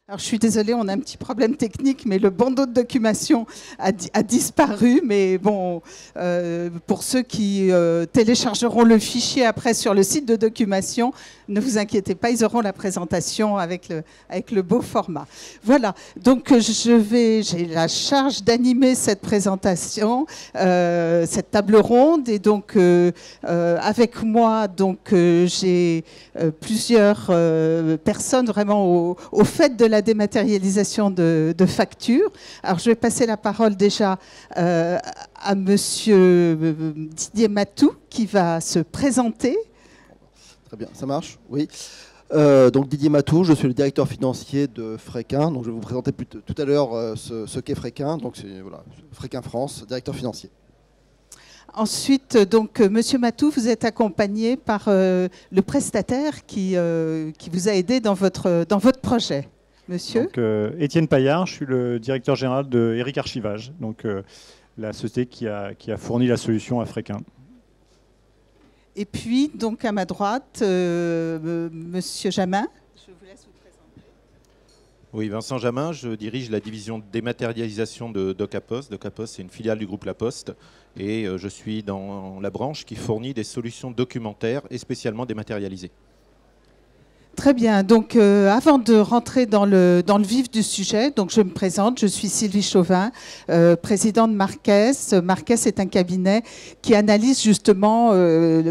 Alors, je suis désolée, on a un petit problème technique, mais le bandeau de documentation a disparu. Mais bon, pour ceux qui téléchargeront le fichier après sur le site de documentation, ne vous inquiétez pas, ils auront la présentation avec le beau format. Voilà, donc j'ai la charge d'animer cette présentation, cette table ronde. Et donc, avec moi, j'ai plusieurs personnes vraiment au fait de la dématérialisation de factures. Alors, je vais passer la parole déjà à monsieur Didier Matou, qui va se présenter. Très bien, ça marche, oui. Donc Didier Matou, je suis le directeur financier de Fréquin. Donc je vais vous présenter tout à l'heure ce qu'est Fréquin. Donc c'est voilà, Fréquin France, directeur financier. Ensuite, donc, monsieur Matou, vous êtes accompagné par le prestataire qui vous a aidé dans votre projet. Monsieur. Donc, Étienne Paillard, je suis le directeur général de Eric Archivage, donc la société qui a fourni la solution à Fréquin. Et puis, donc, à ma droite, monsieur Jamin. Je vous laisse vous présenter. Oui, Vincent Jamin, je dirige la division dématérialisation de Docapost. Docapost, c'est une filiale du groupe La Poste. Et je suis dans la branche qui fournit des solutions documentaires et spécialement dématérialisées. Très bien. Donc, avant de rentrer dans le vif du sujet, donc je me présente. Je suis Sylvie Chauvin, présidente de Marquès. Marquès est un cabinet qui analyse justement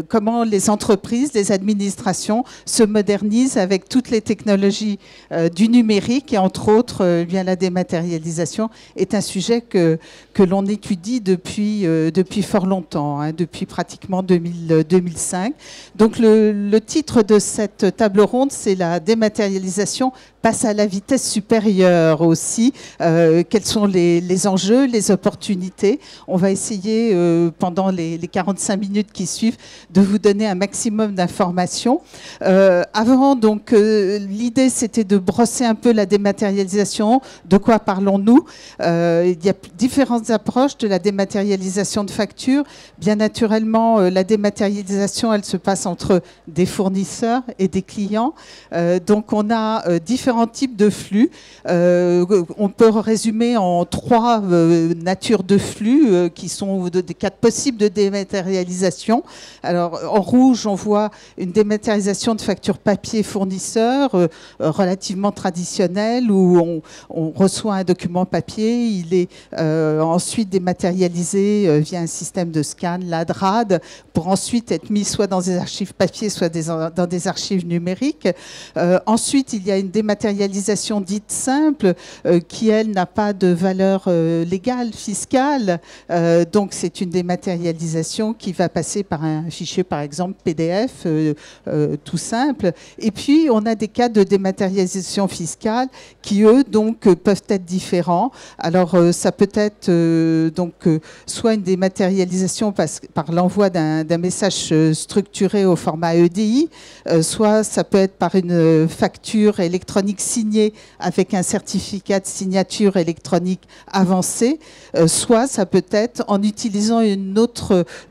comment les entreprises, les administrations se modernisent avec toutes les technologies du numérique. Et entre autres, bien la dématérialisation est un sujet que l'on étudie depuis fort longtemps, hein, depuis pratiquement 2005. Donc, le titre de cette table ronde, c'est la dématérialisation passe à la vitesse supérieure aussi. Quels sont les enjeux, les opportunités? On va essayer pendant les 45 minutes qui suivent de vous donner un maximum d'informations. Avant, donc, l'idée c'était de brosser un peu la dématérialisation. De quoi parlons-nous? Il y a différentes approches de la dématérialisation de factures. Bien naturellement, la dématérialisation, elle se passe entre des fournisseurs et des clients. Donc, on a différents types de flux. On peut résumer en trois natures de flux qui sont des cas possibles de dématérialisation. Alors, en rouge, on voit une dématérialisation de factures papier fournisseur relativement traditionnelle où on reçoit un document papier, il est ensuite dématérialisé via un système de scan, l'ADRAD, pour ensuite être mis soit dans des archives papier, soit dans des archives numériques. Ensuite, il y a une dématérialisation dite simple qui, elle, n'a pas de valeur légale, fiscale. Donc, c'est une dématérialisation qui va passer par un fichier, par exemple, PDF, tout simple. Et puis, on a des cas de dématérialisation fiscale qui, eux, donc, peuvent être différents. Alors, ça peut être soit une dématérialisation par l'envoi d'un message structuré au format EDI, soit ça peut être par une facture électronique signée avec un certificat de signature électronique avancé, soit ça peut être en utilisant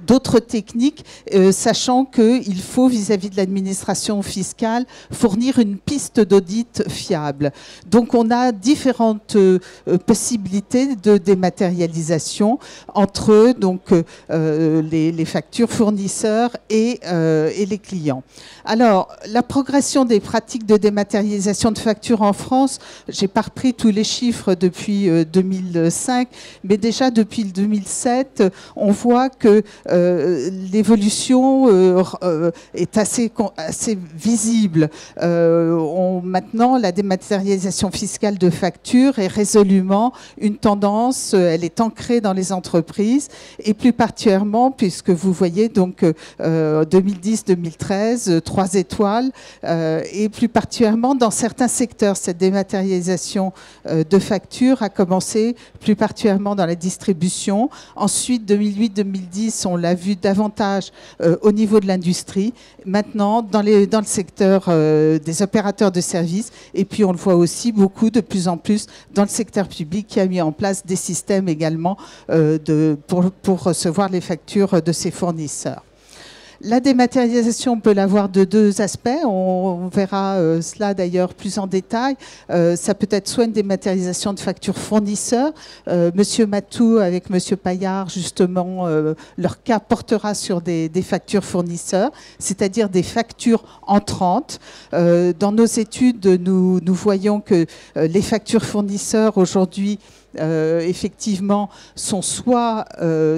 d'autres techniques, sachant qu'il faut, vis-à-vis de l'administration fiscale, fournir une piste d'audit fiable. Donc, on a différentes possibilités de dématérialisation entre les factures fournisseurs et les clients. Alors, la progression des pratiques de dématérialisation de factures en France, j'ai pas repris tous les chiffres depuis 2005, mais déjà depuis 2007, on voit que l'évolution est assez visible. Maintenant, la dématérialisation fiscale de factures est résolument une tendance, elle est ancrée dans les entreprises, et plus particulièrement, puisque vous voyez donc 2010-2013, 3 étoiles, et plus particulièrement dans certains secteurs. Cette dématérialisation de factures a commencé plus particulièrement dans la distribution. Ensuite, 2008-2010, on l'a vu davantage au niveau de l'industrie. Maintenant, dans le secteur des opérateurs de services. Et puis, on le voit aussi beaucoup, de plus en plus, dans le secteur public qui a mis en place des systèmes également pour recevoir les factures de ses fournisseurs. La dématérialisation, on peut l'avoir de deux aspects. On verra cela d'ailleurs plus en détail. Ça peut être soit une dématérialisation de factures fournisseurs. Monsieur Matou avec Monsieur Paillard, justement, leur cas portera sur des factures fournisseurs, c'est-à-dire des factures entrantes. Dans nos études, nous voyons que les factures fournisseurs aujourd'hui, effectivement, sont soit,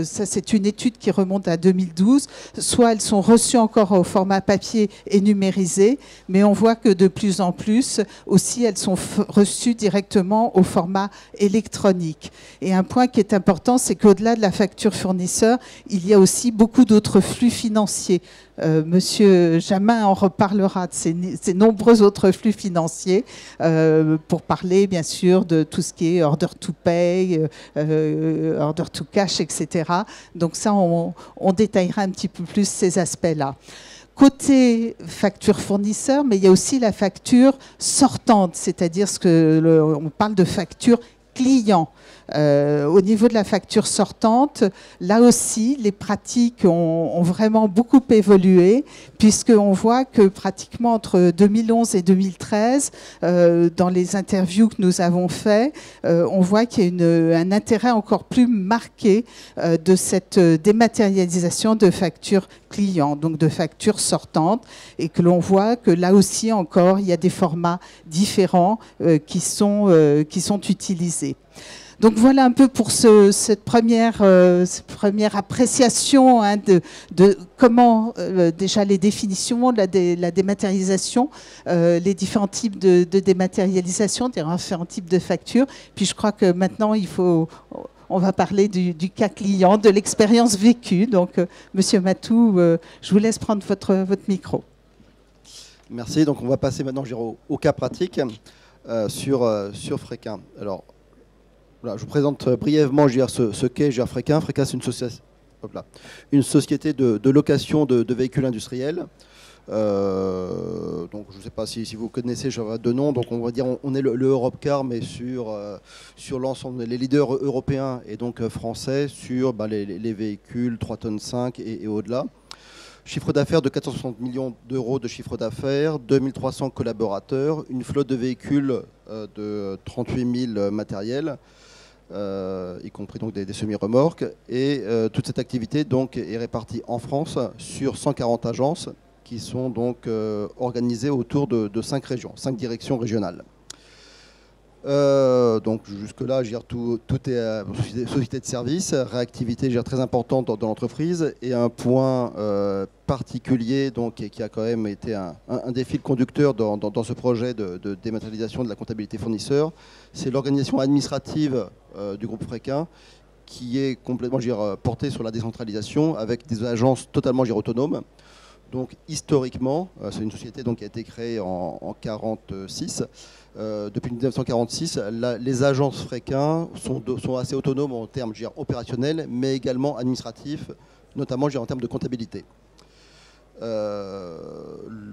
ça c'est une étude qui remonte à 2012, soit elles sont reçues encore au format papier et numérisé, mais on voit que de plus en plus aussi elles sont reçues directement au format électronique. Et un point qui est important, c'est qu'au-delà de la facture fournisseur, il y a aussi beaucoup d'autres flux financiers. Monsieur Jamin en reparlera de ces nombreux autres flux financiers pour parler bien sûr de tout ce qui est order to pay, order to cash, etc. Donc ça, on détaillera un petit peu plus ces aspects-là. Côté facture fournisseur, mais il y a aussi la facture sortante, c'est-à-dire on parle de facture client. Au niveau de la facture sortante, là aussi, les pratiques ont vraiment beaucoup évolué, puisqu'on voit que pratiquement entre 2011 et 2013, dans les interviews que nous avons faites, on voit qu'il y a un intérêt encore plus marqué de cette dématérialisation de factures clients, donc de factures sortantes, et que l'on voit que là aussi encore, il y a des formats différents qui sont utilisés. Donc voilà un peu pour cette première appréciation de comment déjà les définitions, la dématérialisation, les différents types de dématérialisation, des différents types de factures. Puis je crois que maintenant on va parler du cas client, de l'expérience vécue. Donc Monsieur Matou, je vous laisse prendre votre micro. Merci. Donc on va passer maintenant au cas pratique sur Fréquin. Alors, voilà, je vous présente brièvement ce qu'est Fréquin. Fréquin, c'est une société de location de véhicules industriels. Donc, je ne sais pas si vous connaissez de nom. Donc, on va dire on est le Europcar, mais sur l'ensemble, les leaders européens et donc français sur les véhicules 3,5 tonnes et au-delà. Chiffre d'affaires de 460 millions d'euros de chiffre d'affaires, 2300 collaborateurs, une flotte de véhicules de 38 000 matériels. Y compris donc des semi-remorques, et toute cette activité donc est répartie en France sur 140 agences qui sont donc organisées autour de 5 régions, 5 directions régionales. Donc jusque-là, tout est société de service, réactivité très importante dans l'entreprise, et un point particulier donc, qui a quand même été un des fils conducteurs dans ce projet de dématérialisation de la comptabilité fournisseur, c'est l'organisation administrative du groupe Fréquin, qui est complètement portée sur la décentralisation avec des agences totalement autonomes. Donc historiquement, c'est une société qui a été créée en 1946. Depuis 1946, les agences Fréquin sont assez autonomes en termes opérationnels, mais également administratifs, notamment en termes de comptabilité.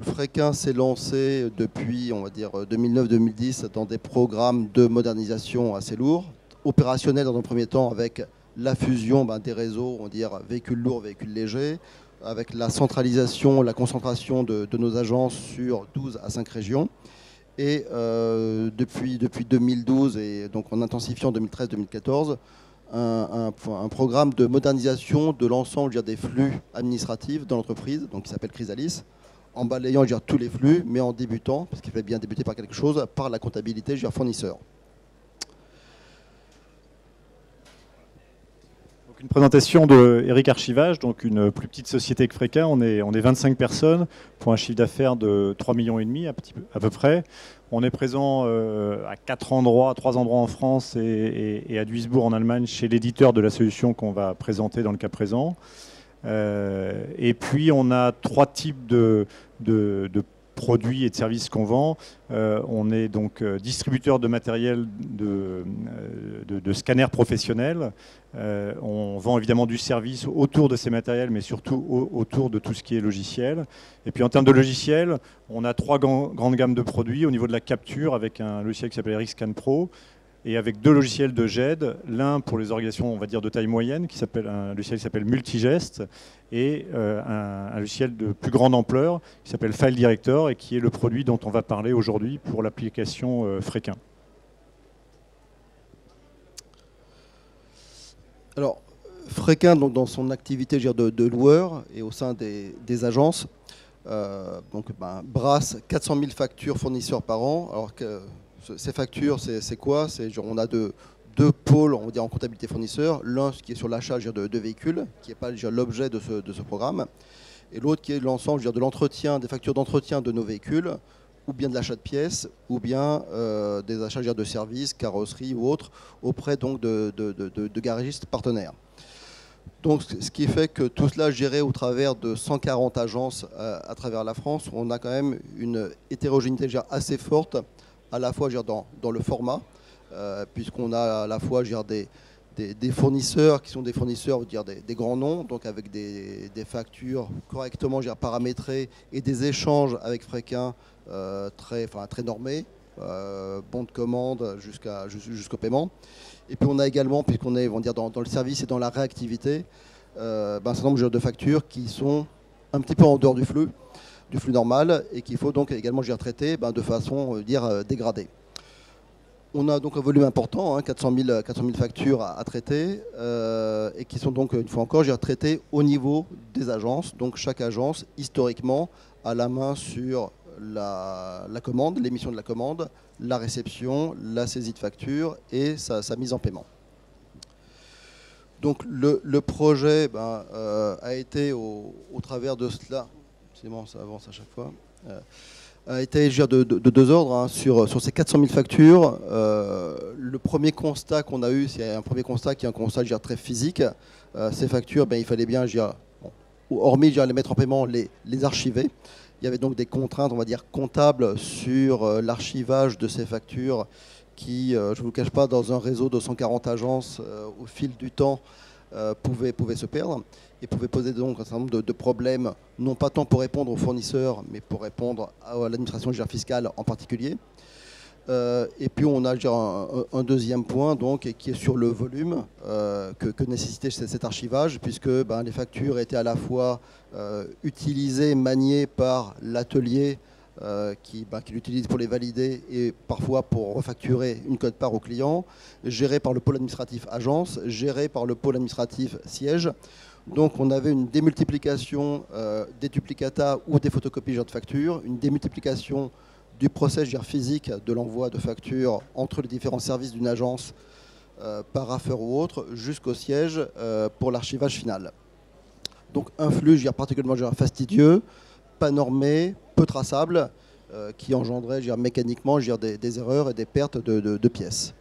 Fréquin s'est lancé depuis, on va dire, 2009-2010 dans des programmes de modernisation assez lourds, opérationnels dans un premier temps avec la fusion des réseaux, on va dire véhicules lourds, véhicules légers, avec la centralisation, la concentration de nos agences sur 12 à 5 régions. Et depuis 2012, et donc en intensifiant 2013-2014, un programme de modernisation de l'ensemble des flux administratifs dans l'entreprise, donc qui s'appelle Chrysalis, en balayant tous les flux, mais en débutant, parce qu'il fallait bien débuter par quelque chose, par la comptabilité fournisseur. Une présentation de Eric Archivage, donc une plus petite société que Fréquin. On est 25 personnes pour un chiffre d'affaires de 3,5 millions à peu près. On est présent à 3 endroits en France et à Duisbourg en Allemagne chez l'éditeur de la solution qu'on va présenter dans le cas présent. Et puis on a 3 types de produits et de services qu'on vend. On est donc distributeur de matériel de scanners professionnels. On vend évidemment du service autour de ces matériels, mais surtout autour de tout ce qui est logiciel. Et puis en termes de logiciel, on a 3 grandes gammes de produits au niveau de la capture avec un logiciel qui s'appelle Eric Scan Pro, et avec 2 logiciels de GED, l'un pour les organisations, on va dire, de taille moyenne, un logiciel qui s'appelle Multigest, et un logiciel de plus grande ampleur qui s'appelle File Director et qui est le produit dont on va parler aujourd'hui pour l'application Fréquin. Alors, Fréquin, donc, dans son activité de loueur et au sein des agences, brasse 400 000 factures fournisseurs par an. Alors que ces factures, c'est quoi? On a deux pôles, on va dire, en comptabilité fournisseur. L'un qui est sur l'achat de véhicules, qui n'est pas l'objet de ce programme, et l'autre qui est l'ensemble de l'entretien, des factures d'entretien de nos véhicules, ou bien de l'achat de pièces, ou bien des achats de services, carrosserie ou autres, auprès donc de garagistes partenaires. Donc, ce qui fait que tout cela géré au travers de 140 agences à travers la France, on a quand même une hétérogénéité assez forte, à la fois dans le format, puisqu'on a à la fois des fournisseurs qui sont des fournisseurs, des grands noms, donc avec des factures correctement paramétrées et des échanges avec Fréquin très normés, bon de commande jusqu'au paiement. Et puis on a également, puisqu'on est dans le service et dans la réactivité, un certain nombre de factures qui sont un petit peu en dehors du flux normal et qu'il faut donc également traiter de façon dégradée. On a donc un volume important, 400 000 factures à traiter, et qui sont donc, une fois encore, traitées au niveau des agences. Donc chaque agence, historiquement, a la main sur la commande, l'émission de la commande, la réception, la saisie de facture et sa mise en paiement. Donc le projet a été au travers de cela, c'est bon, ça avance à chaque fois, a été de 2 ordres sur ces 400 000 factures. Le premier constat qu'on a eu, c'est un premier constat qui est un constat très physique. Ces factures, il fallait bien, hormis les mettre en paiement, les archiver. Il y avait donc des contraintes, on va dire, comptables sur l'archivage de ces factures qui, je ne vous le cache pas, dans un réseau de 140 agences, au fil du temps, pouvaient se perdre et pouvaient poser donc un certain nombre de problèmes, non pas tant pour répondre aux fournisseurs, mais pour répondre à l'administration fiscale en particulier. Et puis on a un deuxième point donc, qui est sur le volume que nécessitait cet archivage, puisque les factures étaient à la fois utilisées, maniées par l'atelier qui l'utilise pour les valider et parfois pour refacturer une quote-part au client, gérée par le pôle administratif agence, gérée par le pôle administratif siège. Donc on avait une démultiplication des duplicata ou des photocopies de factures, une démultiplication du process physique de l'envoi de factures entre les différents services d'une agence par affaire ou autre, jusqu'au siège pour l'archivage final. Donc un flux particulièrement fastidieux, pas normé, peu traçable, qui engendrait mécaniquement des erreurs et des pertes de pièces.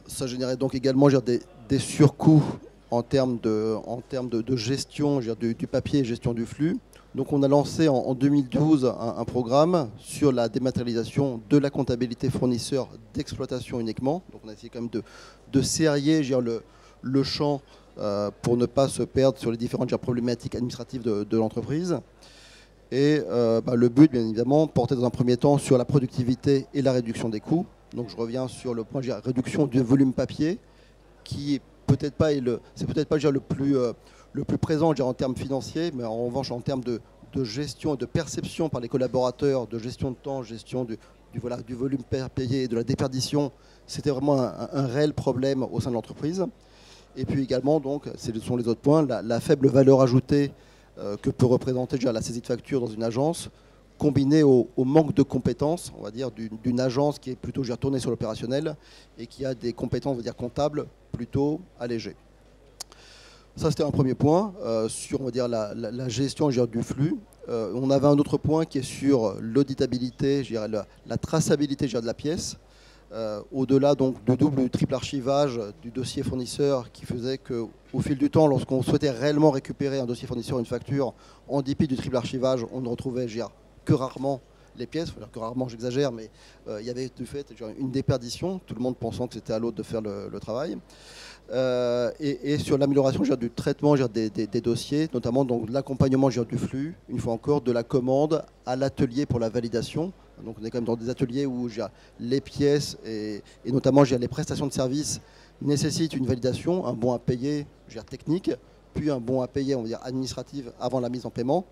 Ça générait donc également des surcoûts en termes de gestion du papier et gestion du flux. Donc on a lancé en 2012 un programme sur la dématérialisation de la comptabilité fournisseur d'exploitation uniquement. Donc on a essayé quand même de serrer le champ pour ne pas se perdre sur les différentes problématiques administratives de l'entreprise. Et le but, bien évidemment, portait dans un premier temps sur la productivité et la réduction des coûts. Donc je reviens sur le point de réduction du volume papier, qui est peut-être pas le plus présent en termes financiers, mais en revanche en termes de gestion et de perception par les collaborateurs, de gestion de temps, gestion du volume payé et de la déperdition, c'était vraiment un réel problème au sein de l'entreprise. Et puis également, donc, ce sont les autres points, la faible valeur ajoutée que peut représenter la saisie de facture dans une agence, combinée au manque de compétences, on va dire, d'une agence qui est plutôt tournée sur l'opérationnel et qui a des compétences, on va dire, comptables plutôt allégées. Ça, c'était un premier point sur, on va dire, la gestion du flux. On avait un autre point qui est sur l'auditabilité, la traçabilité de la pièce. Au-delà donc du double ou du triple archivage du dossier fournisseur qui faisait qu'au fil du temps, lorsqu'on souhaitait réellement récupérer un dossier fournisseur, une facture, en dépit du triple archivage, on ne retrouvait que rarement les pièces, que rarement j'exagère, mais il y avait du fait une déperdition, tout le monde pensant que c'était à l'autre de faire le travail. Et sur l'amélioration du traitement des dossiers, notamment donc l'accompagnement du flux, une fois encore, de la commande à l'atelier pour la validation, Donc on est quand même dans des ateliers où les pièces et notamment les prestations de services nécessitent une validation, un bon à payer technique, puis un bon à payer, on va dire, administratif avant la mise en paiement.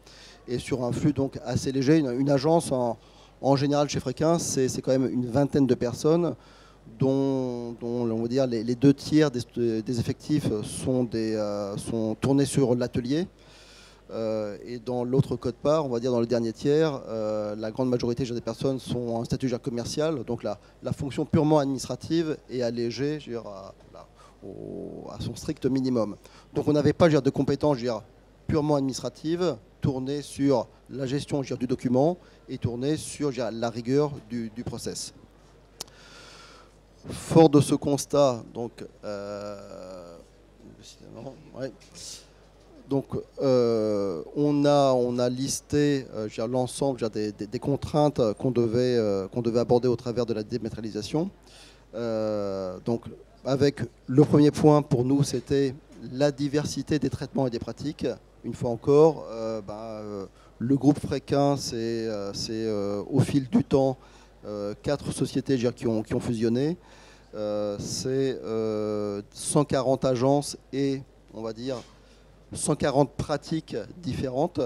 Et sur un flux donc assez léger, une agence en général chez Fréquin, c'est quand même une vingtaine de personnes dont on va dire, les 2/3 des effectifs sont tournés sur l'atelier. Et dans l'autre quote-part, on va dire dans le dernier tiers, la grande majorité des personnes sont en statut commercial, donc la fonction purement administrative est allégée à son strict minimum. Donc on n'avait pas de compétences purement administratives tournées sur la gestion du document et tournées sur la rigueur du process. Fort de ce constat, donc, on a listé l'ensemble des contraintes qu'on devait aborder au travers de la dématérialisation. Donc, avec le premier point pour nous, c'était la diversité des traitements et des pratiques. Une fois encore, le groupe Fréquin, c'est au fil du temps 4 sociétés qui ont fusionné. C'est 140 agences et, on va dire, 140 pratiques différentes,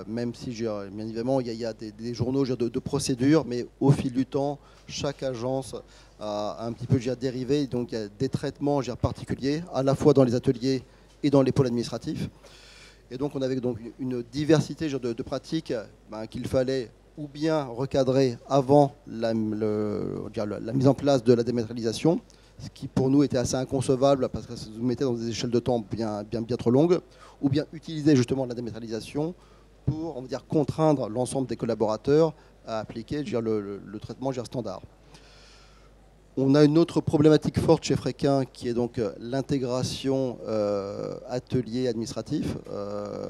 même si, bien évidemment, il y a des journaux de procédures, mais au fil du temps, chaque agence a un petit peu dérivé. Donc, il y a des traitements particuliers, à la fois dans les ateliers et dans les pôles administratifs. Et donc, on avait donc une diversité de pratiques qu'il fallait ou bien recadrer avant la mise en place de la dématérialisation, ce qui pour nous était assez inconcevable parce que ça nous mettait dans des échelles de temps bien trop longues, ou bien utiliser justement la dématérialisation pour, on va dire, contraindre l'ensemble des collaborateurs à appliquer le traitement standard. On a une autre problématique forte chez Fréquin qui est donc l'intégration atelier administratif.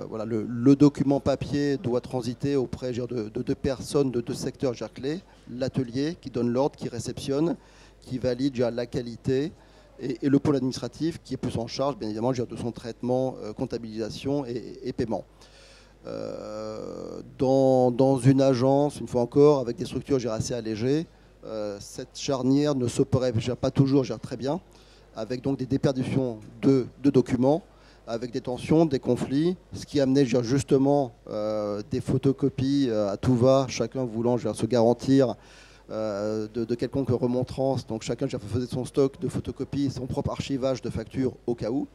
Voilà, le document papier doit transiter auprès de 2 personnes de 2 secteurs clés. L'atelier qui donne l'ordre, qui réceptionne, qui valide la qualité, et le pôle administratif qui est plus en charge, bien évidemment, de son traitement, comptabilisation et paiement. Dans une agence, une fois encore, avec des structures assez allégées, cette charnière ne s'opérait pas toujours très bien, avec donc des déperditions de documents, avec des tensions, des conflits, ce qui amenait justement des photocopies à tout va, chacun voulant se garantir de quelconque remontrance. Donc chacun faisait son stock de photocopies, son propre archivage de factures au cas où.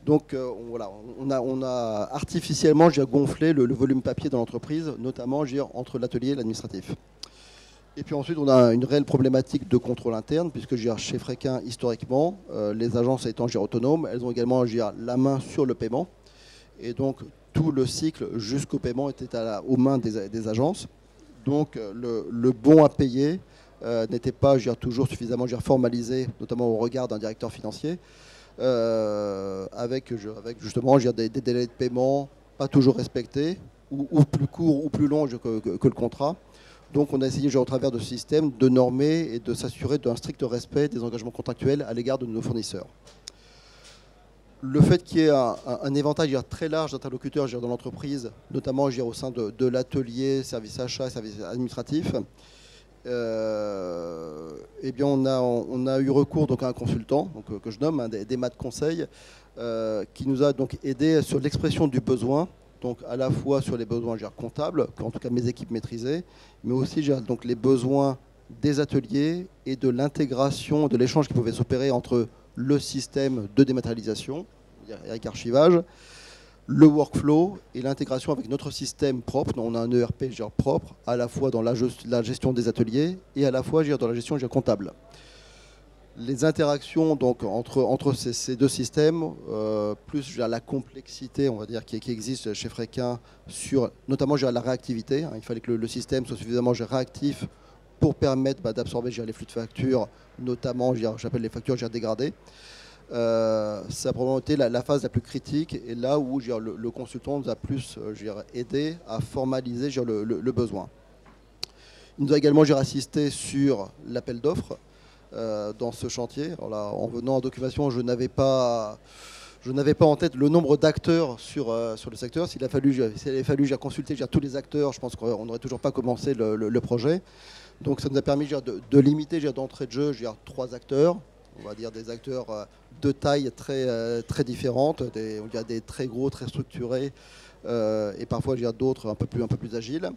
Donc voilà, on a artificiellement gonflé le volume papier dans l'entreprise, notamment entre l'atelier et l'administratif. Et puis ensuite, on a une réelle problématique de contrôle interne, puisque chez Fréquin, historiquement, les agences étant autonomes, elles ont également la main sur le paiement. Et donc, tout le cycle jusqu'au paiement était aux mains des agences. Donc, le bon à payer n'était pas toujours suffisamment formalisé, notamment au regard d'un directeur financier, avec justement des délais de paiement pas toujours respectés, ou plus courts ou plus longs que le contrat. Donc on a essayé, au travers de ce système, de normer et de s'assurer d'un strict respect des engagements contractuels à l'égard de nos fournisseurs. Le fait qu'il y ait un éventail très large d'interlocuteurs dans l'entreprise, notamment au sein de l'atelier, service achat, service administratif, eh bien on a eu recours à un consultant que je nomme des maths conseils, qui nous a donc aidé sur l'expression du besoin. Donc à la fois sur les besoins comptables, qu'en tout cas mes équipes maîtrisaient, mais aussi donc les besoins des ateliers et de l'intégration, de l'échange qui pouvait s'opérer entre le système de dématérialisation, Eric Archivage, le workflow et l'intégration avec notre système propre. On a un ERP propre, à la fois dans la gestion des ateliers et à la fois dans la gestion comptable. Les interactions donc entre ces 2 systèmes, plus la complexité, on va dire, qui existe chez Fréquin, sur notamment la réactivité. Il fallait que le système soit suffisamment réactif pour permettre d'absorber les flux de factures, notamment, j'appelle les factures dégradées. Ça a probablement été la phase la plus critique, et là où le consultant nous a plus aidé à formaliser le besoin. Il nous a également assisté sur l'appel d'offres. Dans ce chantier. Alors là, en venant en documentation, je n'avais pas Je n'avais pas en tête le nombre d'acteurs sur le secteur. S'il avait fallu consulter tous les acteurs, je pense qu'on n'aurait toujours pas commencé le projet. Donc ça nous a permis de limiter d'entrée de jeu 3 acteurs. On va dire des acteurs de taille très différentes. Il y a des très gros, très structurés et parfois d'autres un peu plus agiles.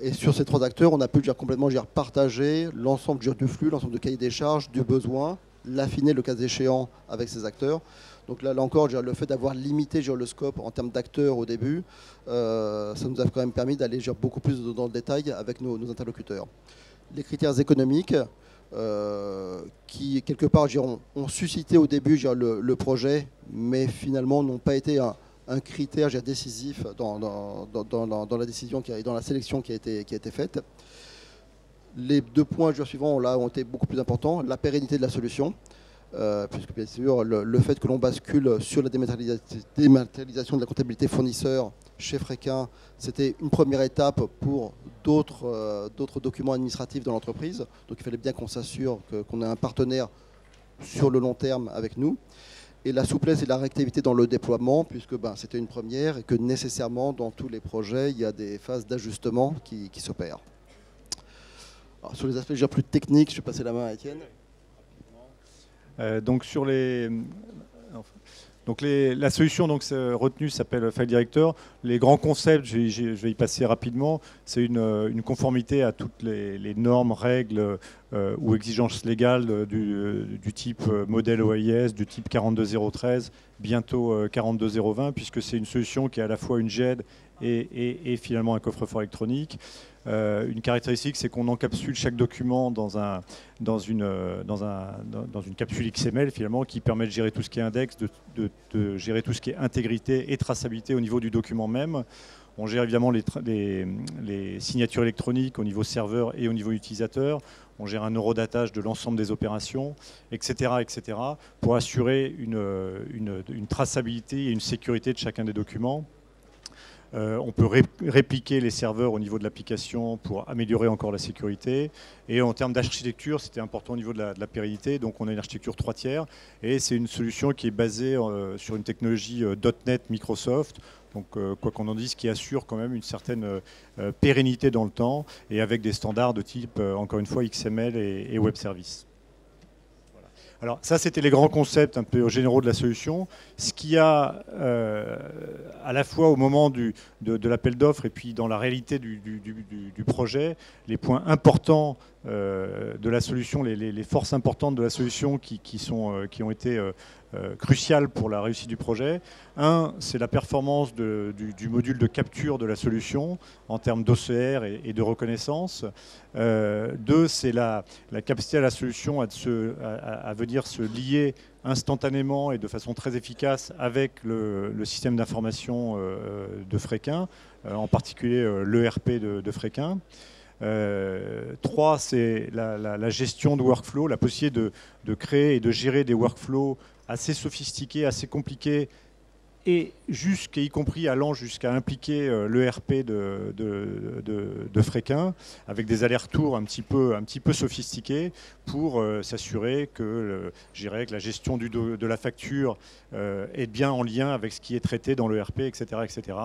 Et sur ces 3 acteurs, on a pu complètement partager l'ensemble du flux, l'ensemble de cahier des charges, du besoin, l'affiner le cas échéant avec ces acteurs. Donc là encore, le fait d'avoir limité le scope en termes d'acteurs au début, ça nous a quand même permis d'aller beaucoup plus dans le détail avec nos interlocuteurs. Les critères économiques, qui quelque part ont suscité au début le projet, mais finalement n'ont pas été un critère décisif dans la décision, dans la sélection qui a été faite. Les 2 points suivants là, ont été beaucoup plus importants. La pérennité de la solution. Puisque bien sûr le fait que l'on bascule sur la dématérialisation de la comptabilité fournisseur chez Fréquin, c'était une première étape pour d'autres documents administratifs dans l'entreprise. Donc il fallait bien qu'on s'assure qu'on ait un partenaire sur le long terme avec nous. Et la souplesse et la réactivité dans le déploiement, puisque c'était une première et que nécessairement dans tous les projets, il y a des phases d'ajustement qui s'opèrent. Sur les aspects plus techniques, je vais passer la main à Étienne. La solution retenue s'appelle File Director. Les grands concepts, je vais y passer rapidement. C'est une conformité à toutes les normes, règles ou exigences légales du type modèle OIS, du type 42013, bientôt 42020, puisque c'est une solution qui est à la fois une GED et finalement un coffre-fort électronique. Une caractéristique, c'est qu'on encapsule chaque document dans une capsule XML finalement, qui permet de gérer tout ce qui est index, de gérer tout ce qui est intégrité et traçabilité au niveau du document même. On gère évidemment les signatures électroniques au niveau serveur et au niveau utilisateur. On gère un eurodatage de l'ensemble des opérations, etc., pour assurer une traçabilité et une sécurité de chacun des documents. On peut répliquer les serveurs au niveau de l'application pour améliorer encore la sécurité. Et en termes d'architecture, c'était important au niveau de la pérennité. Donc on a une architecture 3 tiers. Et c'est une solution qui est basée sur une technologie .NET Microsoft. Donc quoi qu'on en dise, qui assure quand même une certaine pérennité dans le temps et avec des standards de type, encore une fois, XML et Web Service. Alors ça, c'était les grands concepts un peu généraux de la solution. Ce qu'il y a à la fois au moment de l'appel d'offres et puis dans la réalité du projet, les points importants de la solution, les forces importantes de la solution qui ont été cruciales pour la réussite du projet. Un, c'est la performance du module de capture de la solution en termes d'OCR et de reconnaissance. 2, c'est la capacité à la solution à venir se lier instantanément et de façon très efficace avec le système d'information de Fréquin, en particulier l'ERP de Fréquin. 3, c'est la gestion de workflow, la possibilité de créer et de gérer des workflows assez sophistiqués, assez compliqués, et y compris allant jusqu'à impliquer l'ERP de Fréquin, avec des allers-retours un petit peu sophistiqués pour s'assurer que la gestion de la facture est bien en lien avec ce qui est traité dans l'ERP, etc., etc.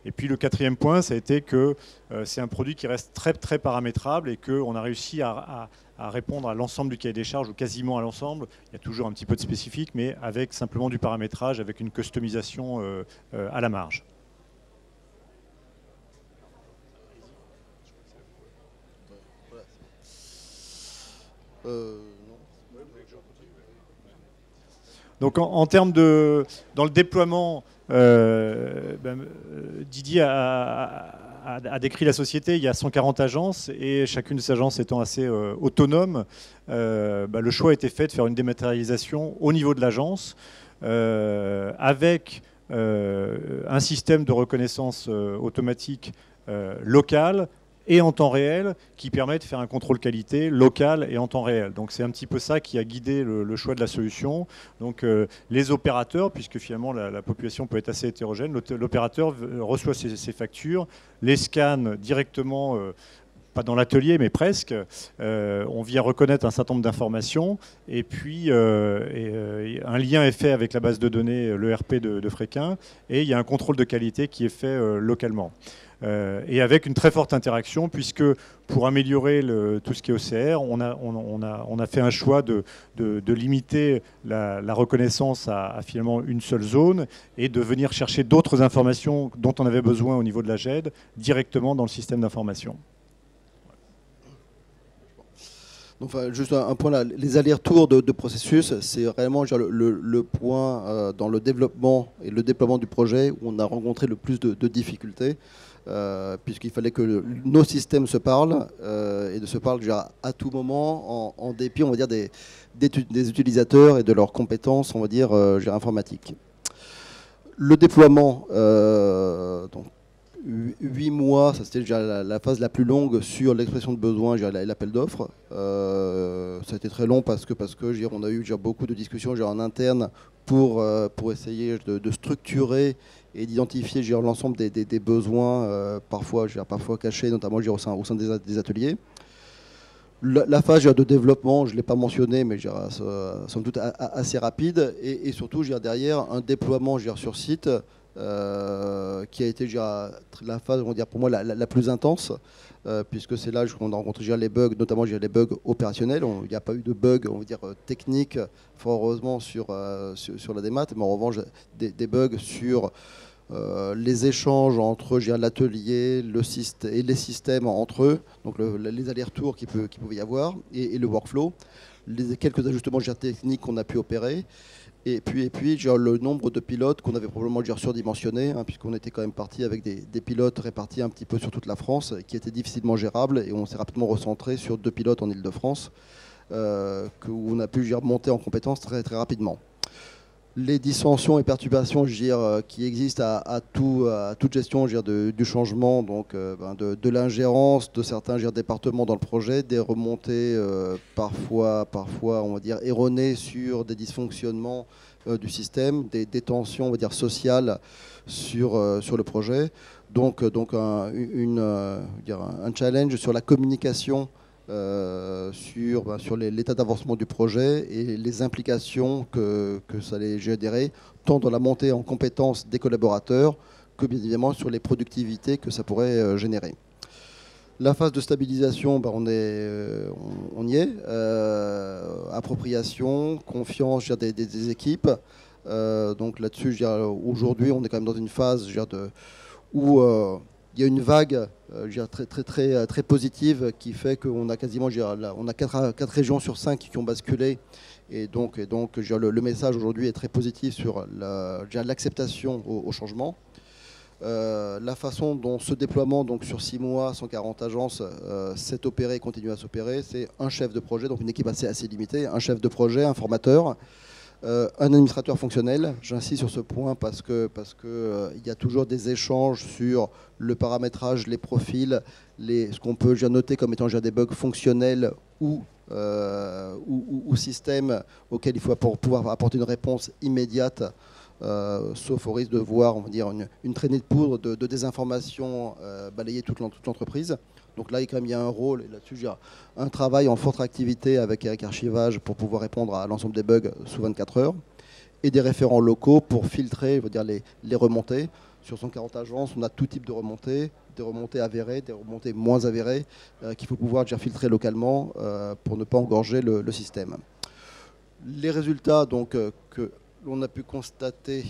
Et puis le 4e point, ça a été que c'est un produit qui reste très, très paramétrable et qu'on a réussi à répondre à l'ensemble du cahier des charges, ou quasiment à l'ensemble. Il y a toujours un petit peu de spécifique, mais avec simplement du paramétrage, avec une customisation à la marge. Donc en termes dans le déploiement, Didier a décrit la société. Il y a 140 agences et chacune de ces agences étant assez autonome, le choix a été fait de faire une dématérialisation au niveau de l'agence avec un système de reconnaissance automatique local et en temps réel, qui permet de faire un contrôle qualité local et en temps réel. Donc c'est un petit peu ça qui a guidé le choix de la solution. Donc les opérateurs, puisque finalement la population peut être assez hétérogène, l'opérateur reçoit ses factures, les scanne directement pas dans l'atelier, mais presque. On vient reconnaître un certain nombre d'informations, et puis un lien est fait avec la base de données, l'ERP de Fréquin, et il y a un contrôle de qualité qui est fait localement. Et avec une très forte interaction, puisque pour améliorer tout ce qui est OCR, on a fait un choix de limiter la reconnaissance à finalement une seule zone et de venir chercher d'autres informations dont on avait besoin au niveau de la GED directement dans le système d'information. Donc, juste un point là, les allers-retours de processus, c'est réellement le point dans le développement et le déploiement du projet où on a rencontré le plus de difficultés. Puisqu'il fallait que nos systèmes se parlent et de se parlent à tout moment en dépit, on va dire, des utilisateurs et de leurs compétences, on va dire, informatiques. Le déploiement, donc 8 mois, ça c'était déjà la phase la plus longue sur l'expression de besoin et l'appel d'offres. Ça a été très long parce que on a eu beaucoup de discussions en interne pour essayer de structurer et d'identifier l'ensemble des besoins, parfois cachés, notamment au sein des ateliers. La phase de développement, je ne l'ai pas mentionné, mais sans doute assez rapide, et surtout derrière un déploiement sur site qui a été la phase, on va dire, pour moi la plus intense, puisque c'est là qu'on a rencontré les bugs, notamment les bugs opérationnels. Il n'y a pas eu de bugs, on va dire, techniques, fort heureusement, sur la démat, mais en revanche des bugs sur les échanges entre l'atelier et les systèmes entre eux, donc les allers-retours qu'il pouvait y avoir, et le workflow, quelques ajustements techniques qu'on a pu opérer, et puis le nombre de pilotes qu'on avait probablement surdimensionné, puisqu'on était quand même parti avec des pilotes répartis un petit peu sur toute la France, qui étaient difficilement gérables, et on s'est rapidement recentré sur 2 pilotes en Île-de-France, où on a pu monter en compétences très, très rapidement. Les dissensions et perturbations qui existent à toute gestion du changement, donc de l'ingérence de certains départements dans le projet, des remontées parfois on va dire erronées sur des dysfonctionnements du système, des tensions, on va dire, sociales sur le projet. Donc un challenge sur la communication, sur l'état d'avancement du projet et les implications que ça allait générer, tant dans la montée en compétences des collaborateurs que bien évidemment sur les productivités que ça pourrait générer. La phase de stabilisation, on y est. Appropriation, confiance des équipes. Donc là-dessus, aujourd'hui, on est quand même dans une phase où il y a une vague très positive qui fait qu'on a quasiment on a 4 régions sur 5 qui ont basculé. Et donc le message aujourd'hui est très positif sur l'acceptation au changement. La façon dont ce déploiement, donc sur 6 mois, 140 agences, s'est opéré et continue à s'opérer, c'est un chef de projet, donc une équipe assez limitée, un chef de projet, un formateur, un administrateur fonctionnel. J'insiste sur ce point parce que il y a toujours des échanges sur le paramétrage, les profils, ce qu'on peut noter comme étant des bugs fonctionnels ou systèmes auxquels il faut pouvoir apporter une réponse immédiate, sauf au risque de voir, on va dire, une traînée de poudre de désinformation balayer toute l'entreprise. Donc là, il y a un rôle, et là-dessus, il y a un travail en forte activité avec Eric Archivage pour pouvoir répondre à l'ensemble des bugs sous 24 heures, et des référents locaux pour filtrer, je veux dire, les remontées. Sur 140 agences, on a tout type de remontées, des remontées avérées, des remontées moins avérées, qu'il faut pouvoir filtrer localement pour ne pas engorger le système. Les résultats donc, que l'on a pu constater,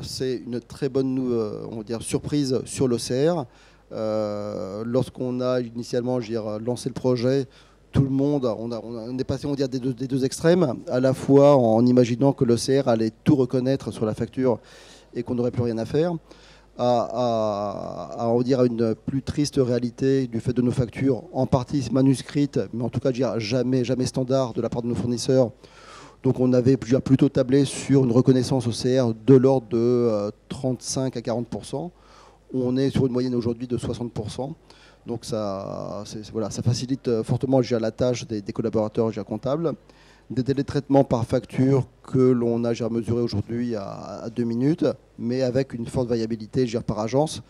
c'est une très bonne on va dire, surprise sur l'OCR. Lorsqu'on a initialement lancé le projet, tout le monde, on est passé, on va dire, des deux extrêmes, à la fois en imaginant que l'OCR allait tout reconnaître sur la facture et qu'on n'aurait plus rien à faire, à on va dire, une plus triste réalité du fait de nos factures, en partie manuscrites, mais en tout cas jamais standard de la part de nos fournisseurs. Donc on avait plutôt tablé sur une reconnaissance OCR de l'ordre de 35 à 40%. On est sur une moyenne aujourd'hui de 60%. Donc ça facilite fortement la tâche des collaborateurs comptables. Des délais de traitement par facture que l'on a mesuré aujourd'hui à 2 minutes, mais avec une forte variabilité par agence,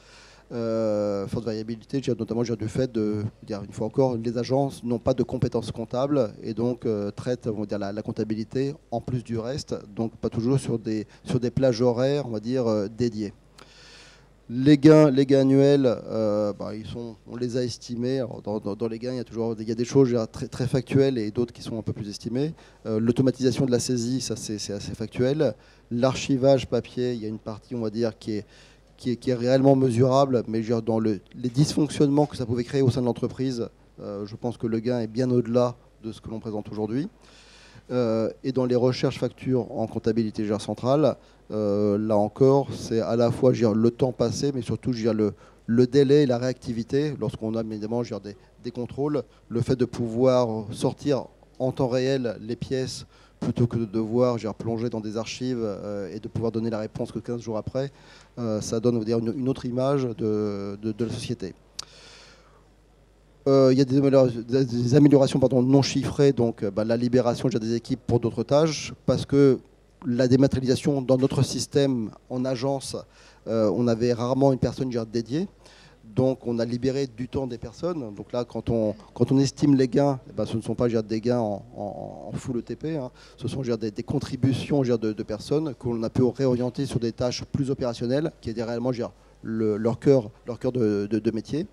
forte variabilité, notamment du fait de, une fois encore, les agences n'ont pas de compétences comptables et donc traitent, on va dire, la comptabilité en plus du reste, donc pas toujours sur des plages horaires, on va dire, dédiées. Les gains annuels, on les a estimés. Alors, dans les gains, il y a des choses très, très factuelles et d'autres qui sont un peu plus estimées. L'automatisation de la saisie, ça c'est assez factuel. L'archivage papier, il y a une partie, on va dire, qui est réellement mesurable, mais dans les dysfonctionnements que ça pouvait créer au sein de l'entreprise, je pense que le gain est bien au-delà de ce que l'on présente aujourd'hui. Et dans les recherches factures en comptabilité centrale, là encore, c'est à la fois le temps passé, mais surtout le délai et la réactivité, lorsqu'on a évidemment des contrôles, le fait de pouvoir sortir en temps réel les pièces plutôt que de devoir plonger dans des archives et de pouvoir donner la réponse que 15 jours après, ça donne, on va dire, une autre image de la société. Il y a des améliorations non chiffrées, donc la libération des équipes pour d'autres tâches, parce que la dématérialisation dans notre système en agence, on avait rarement une personne dédiée. Donc on a libéré du temps des personnes. Donc là, quand on estime les gains, ce ne sont pas des gains en full ETP, hein. Ce sont des contributions de personnes qu'on a pu réorienter sur des tâches plus opérationnelles, qui étaient réellement leur cœur de métier.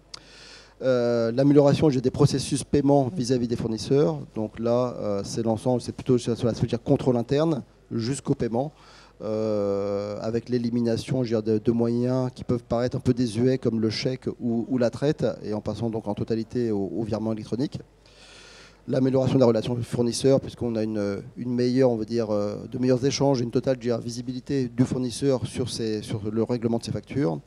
L'amélioration des processus paiement vis-à-vis des fournisseurs. Donc là, c'est l'ensemble, c'est plutôt sur la suite contrôle interne jusqu'au paiement, avec l'élimination de moyens qui peuvent paraître un peu désuets comme le chèque ou la traite, et en passant donc en totalité au virement électronique. L'amélioration de la relation fournisseur, puisqu'on a une meilleure, on veut dire, de meilleurs échanges, une totale visibilité du fournisseur sur le règlement de ses factures.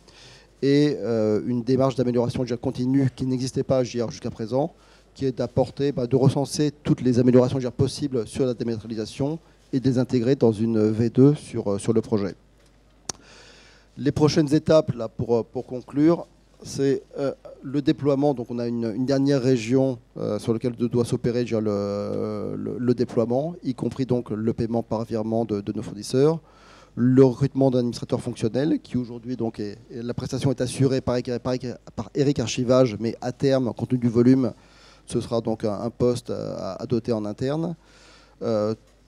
Et une démarche d'amélioration continue qui n'existait pas jusqu'à présent, qui est d'apporter, de recenser toutes les améliorations possibles sur la dématérialisation et de les intégrer dans une V2 sur le projet. Les prochaines étapes, là, pour conclure, c'est le déploiement. Donc on a une dernière région sur laquelle doit s'opérer le déploiement, y compris donc le paiement par virement de nos fournisseurs. Le recrutement d'un administrateur fonctionnel qui aujourd'hui, donc, la prestation est assurée par Eric Archivage, mais à terme, compte tenu du volume, ce sera donc un poste à doter en interne.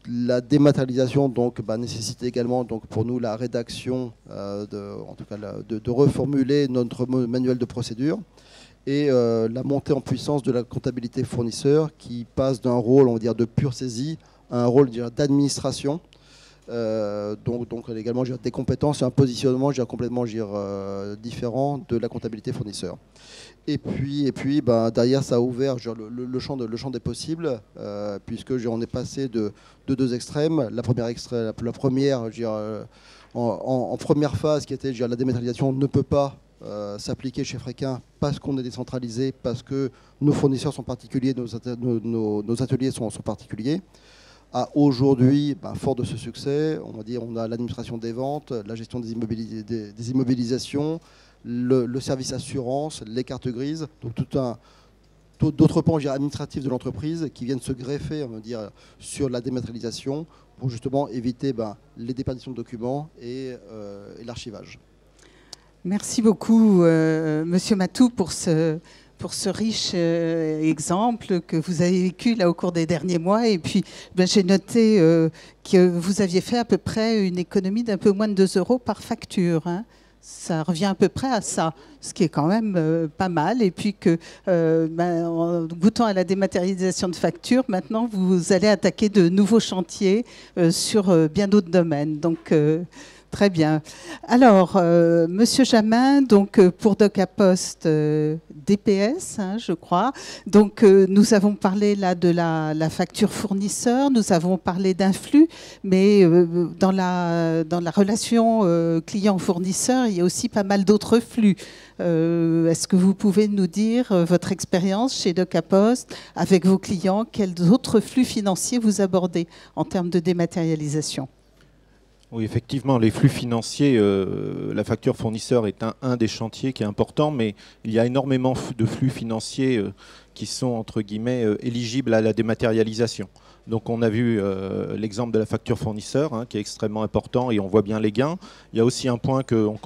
La dématérialisation nécessite également pour nous la rédaction, de reformuler notre manuel de procédure et la montée en puissance de la comptabilité fournisseur qui passe d'un rôle, on va dire, de pure saisie à un rôle d'administration. Donc également des compétences et un positionnement complètement différent de la comptabilité fournisseur. Et puis derrière ça a ouvert le champ des possibles, puisque on est passé de deux extrêmes. La première en première phase qui était la dématérialisation ne peut pas s'appliquer chez Fréquin parce qu'on est décentralisé, parce que nos fournisseurs sont particuliers, nos ateliers sont particuliers. Aujourd'hui, fort de ce succès, on a l'administration des ventes, la gestion des immobilisations, le service assurance, les cartes grises, donc d'autres pans administratifs de l'entreprise qui viennent se greffer, on va dire, sur la dématérialisation pour justement éviter les déperditions de documents et l'archivage. Merci beaucoup, Monsieur Matou, pour ce riche exemple que vous avez vécu là au cours des derniers mois. Et puis, j'ai noté que vous aviez fait à peu près une économie d'un peu moins de 2 € par facture, hein. Ça revient à peu près à ça, ce qui est quand même pas mal. Et puis que, en goûtant à la dématérialisation de factures, maintenant, vous allez attaquer de nouveaux chantiers sur bien d'autres domaines. Donc, très bien. Alors, Monsieur Jamin, donc pour DocApost DPS, hein, je crois. Donc, nous avons parlé là de la facture fournisseur, nous avons parlé d'un flux, mais dans la relation client-fournisseur, il y a aussi pas mal d'autres flux. Est-ce que vous pouvez nous dire votre expérience chez DocApost avec vos clients, quels autres flux financiers vous abordez en termes de dématérialisation ? Oui, effectivement, les flux financiers, la facture fournisseur est un des chantiers qui est important, mais il y a énormément de flux financiers qui sont, entre guillemets, éligibles à la dématérialisation. Donc on a vu l'exemple de la facture fournisseur, hein, qui est extrêmement important et on voit bien les gains. Il y a aussi un point qu'on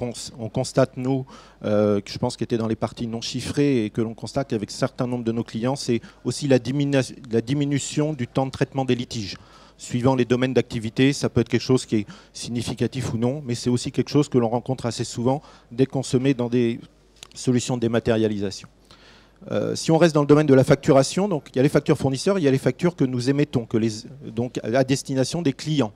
constate, nous, que je pense qu'il était dans les parties non chiffrées et que l'on constate avec un certain nombre de nos clients, c'est aussi la diminution du temps de traitement des litiges. Suivant les domaines d'activité, ça peut être quelque chose qui est significatif ou non, mais c'est aussi quelque chose que l'on rencontre assez souvent dès qu'on se met dans des solutions de dématérialisation. Si on reste dans le domaine de la facturation, donc il y a les factures fournisseurs, il y a les factures que nous émettons, donc à destination des clients.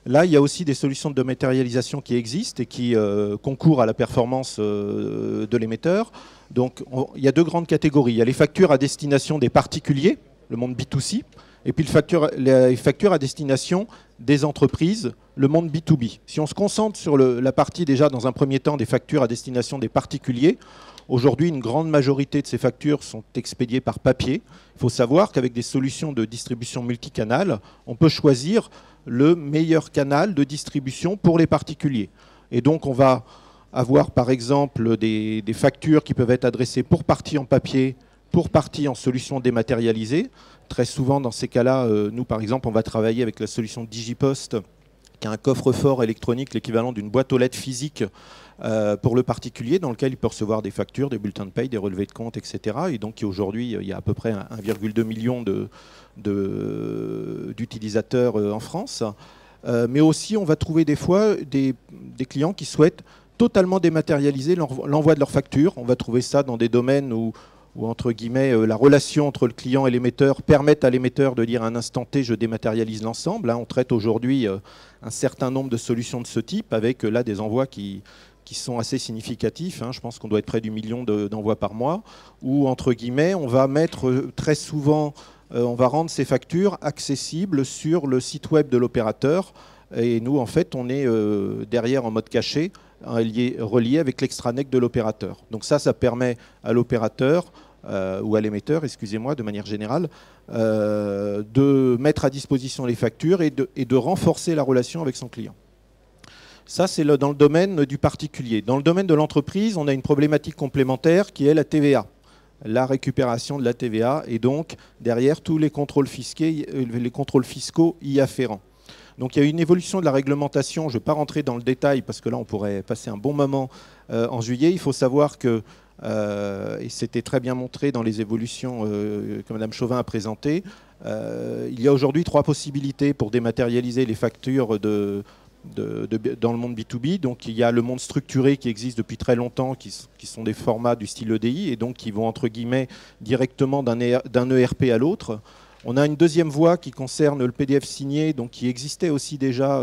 Là, il y a aussi des solutions de dématérialisation qui existent et qui concourent à la performance de l'émetteur. Donc il y a deux grandes catégories. Il y a les factures à destination des particuliers, le monde B2C, et puis les factures à destination des entreprises, le monde B2B. Si on se concentre sur la partie déjà dans un premier temps des factures à destination des particuliers, aujourd'hui une grande majorité de ces factures sont expédiées par papier. Il faut savoir qu'avec des solutions de distribution multicanal, on peut choisir le meilleur canal de distribution pour les particuliers. Et donc on va avoir par exemple des factures qui peuvent être adressées pour partie en papier, pour partie en solution dématérialisée. Très souvent, dans ces cas-là, nous, par exemple, on va travailler avec la solution Digipost, qui est un coffre-fort électronique, l'équivalent d'une boîte aux lettres physique pour le particulier, dans lequel il peut recevoir des factures, des bulletins de paye, des relevés de compte, etc. Et donc, aujourd'hui, il y a à peu près 1,2 million d'utilisateurs en France. Mais aussi, on va trouver des fois des clients qui souhaitent totalement dématérialiser l'envoi de leurs factures. On va trouver ça dans des domaines où entre guillemets, la relation entre le client et l'émetteur permet à l'émetteur de dire à un instant T, je dématérialise l'ensemble. On traite aujourd'hui un certain nombre de solutions de ce type avec là des envois qui sont assez significatifs. Je pense qu'on doit être près du million d'envois par mois. Où, entre guillemets, on va mettre très souvent, on va rendre ces factures accessibles sur le site web de l'opérateur. Et nous, en fait, on est derrière en mode caché, relié avec l'extranet de l'opérateur. Donc ça permet à l'opérateur ou à l'émetteur, excusez-moi, de manière générale, de mettre à disposition les factures et de renforcer la relation avec son client. Ça, c'est dans le domaine du particulier. Dans le domaine de l'entreprise, on a une problématique complémentaire qui est la TVA, la récupération de la TVA et donc derrière tous les contrôles fiscaux y afférents. Donc il y a une évolution de la réglementation, je ne vais pas rentrer dans le détail parce que là on pourrait passer un bon moment en juillet. Il faut savoir que, et c'était très bien montré dans les évolutions que Mme Chauvin a présentées, il y a aujourd'hui 3 possibilités pour dématérialiser les factures dans le monde B2B. Donc il y a le monde structuré qui existe depuis très longtemps, qui sont des formats du style EDI et donc qui vont entre guillemets directement d'un ERP à l'autre. On a une deuxième voie qui concerne le PDF signé, donc qui existait aussi déjà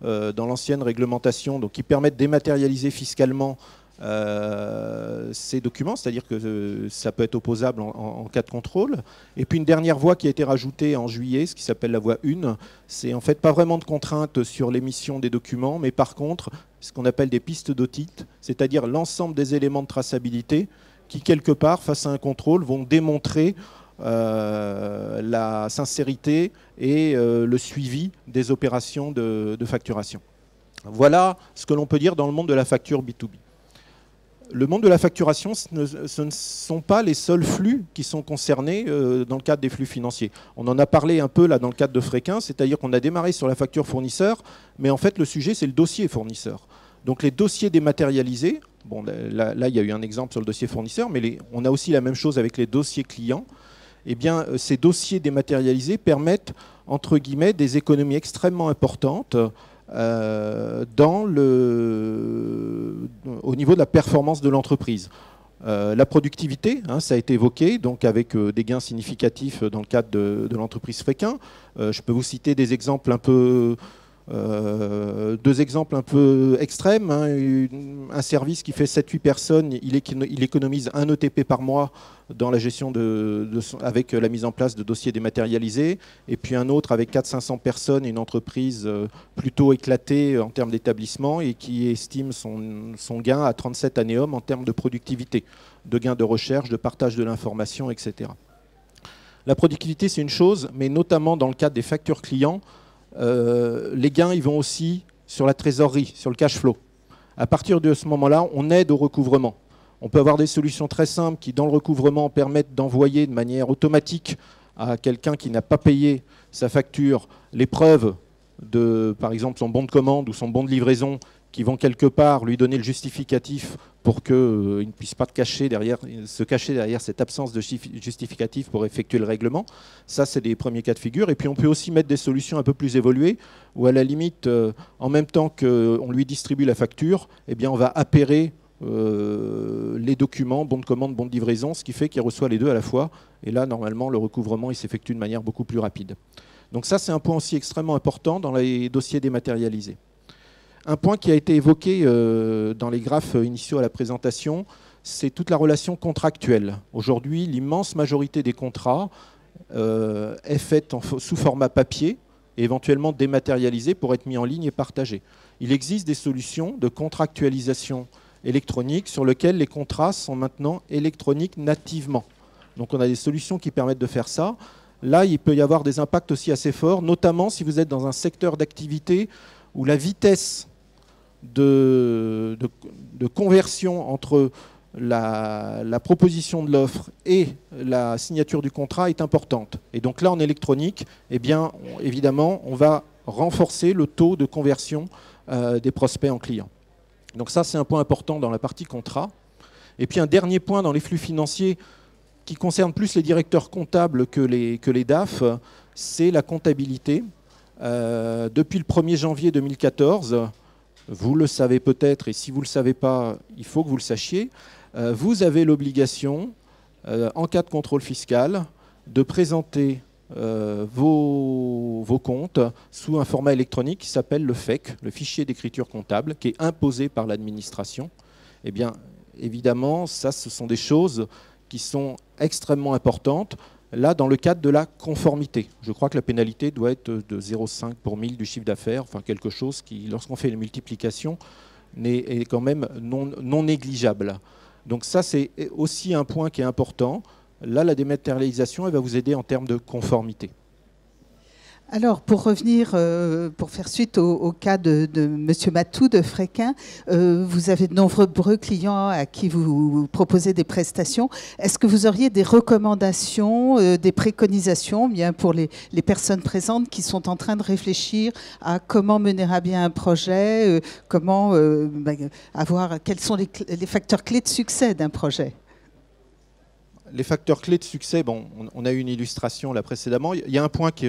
dans l'ancienne réglementation, donc qui permet de dématérialiser fiscalement ces documents, c'est-à-dire que ça peut être opposable en cas de contrôle. Et puis une dernière voie qui a été rajoutée en juillet, ce qui s'appelle la voie 1, c'est en fait pas vraiment de contrainte sur l'émission des documents, mais par contre ce qu'on appelle des pistes d'audit, c'est-à-dire l'ensemble des éléments de traçabilité qui quelque part, face à un contrôle, vont démontrer la sincérité et le suivi des opérations de facturation. Voilà ce que l'on peut dire dans le monde de la facture B2B. Le monde de la facturation, ce ne sont pas les seuls flux qui sont concernés dans le cadre des flux financiers. On en a parlé un peu là dans le cadre de Fréquin, c'est-à-dire qu'on a démarré sur la facture fournisseur, mais en fait le sujet c'est le dossier fournisseur. Donc les dossiers dématérialisés, bon, là il y a eu un exemple sur le dossier fournisseur, mais on a aussi la même chose avec les dossiers clients. Eh bien, ces dossiers dématérialisés permettent, entre guillemets, des économies extrêmement importantes au niveau de la performance de l'entreprise. La productivité, ça a été évoqué, donc avec des gains significatifs dans le cadre de l'entreprise Fréquin. Je peux vous citer des exemples deux exemples un peu extrêmes. Un service qui fait 7-8 personnes, il économise 1 ETP par mois dans la gestion avec la mise en place de dossiers dématérialisés. Et puis un autre avec 400-500 personnes, une entreprise plutôt éclatée en termes d'établissement et qui estime son gain à 37 annéum en termes de productivité, de gains de recherche, de partage de l'information, etc. La productivité, c'est une chose, mais notamment dans le cadre des factures clients, les gains ils vont aussi sur la trésorerie, sur le cash flow. À partir de ce moment-là, on aide au recouvrement. On peut avoir des solutions très simples qui, dans le recouvrement, permettent d'envoyer de manière automatique à quelqu'un qui n'a pas payé sa facture les preuves de, par exemple, son bon de commande ou son bon de livraison, qui vont quelque part lui donner le justificatif pour qu'il ne puisse pas se cacher derrière cette absence de justificatif pour effectuer le règlement. Ça, c'est des premiers cas de figure. Et puis, on peut aussi mettre des solutions un peu plus évoluées, où à la limite, en même temps qu'on lui distribue la facture, eh bien, on va appairer les documents, bon de commande, bon de livraison, ce qui fait qu'il reçoit les deux à la fois. Et là, normalement, le recouvrement il s'effectue de manière beaucoup plus rapide. Donc ça, c'est un point aussi extrêmement important dans les dossiers dématérialisés. Un point qui a été évoqué dans les graphes initiaux à la présentation, c'est toute la relation contractuelle. Aujourd'hui, l'immense majorité des contrats est faite sous format papier et éventuellement dématérialisé pour être mis en ligne et partagé. Il existe des solutions de contractualisation électronique sur lesquelles les contrats sont maintenant électroniques nativement. Donc on a des solutions qui permettent de faire ça. Là, il peut y avoir des impacts aussi assez forts, notamment si vous êtes dans un secteur d'activité où la vitesse de conversion entre la proposition de l'offre et la signature du contrat est importante. Et donc là, en électronique, eh bien, évidemment, on va renforcer le taux de conversion des prospects en clients. Donc ça, c'est un point important dans la partie contrat. Et puis un dernier point dans les flux financiers qui concerne plus les directeurs comptables que les DAF, c'est la comptabilité. Depuis le 1er janvier 2014, vous le savez peut-être, et si vous ne le savez pas, il faut que vous le sachiez, vous avez l'obligation, en cas de contrôle fiscal, de présenter vos comptes sous un format électronique qui s'appelle le FEC, le fichier d'écriture comptable, qui est imposé par l'administration. Eh bien, évidemment, ça, ce sont des choses qui sont extrêmement importantes. Là, dans le cadre de la conformité, je crois que la pénalité doit être de 0,5 pour 1000 du chiffre d'affaires, enfin quelque chose qui, lorsqu'on fait les multiplications, est quand même non négligeable. Donc ça, c'est aussi un point qui est important. Là, la dématérialisation, elle va vous aider en termes de conformité. Alors, pour revenir, pour faire suite au cas de M. Matou de Fréquin, vous avez de nombreux clients à qui vous proposez des prestations. Est-ce que vous auriez des recommandations, des préconisations bien pour les personnes présentes qui sont en train de réfléchir à comment mener à bien un projet, comment quels sont les facteurs clés de succès d'un projet? Les facteurs clés de succès, bon, on a eu une illustration là précédemment. Il y a un point qui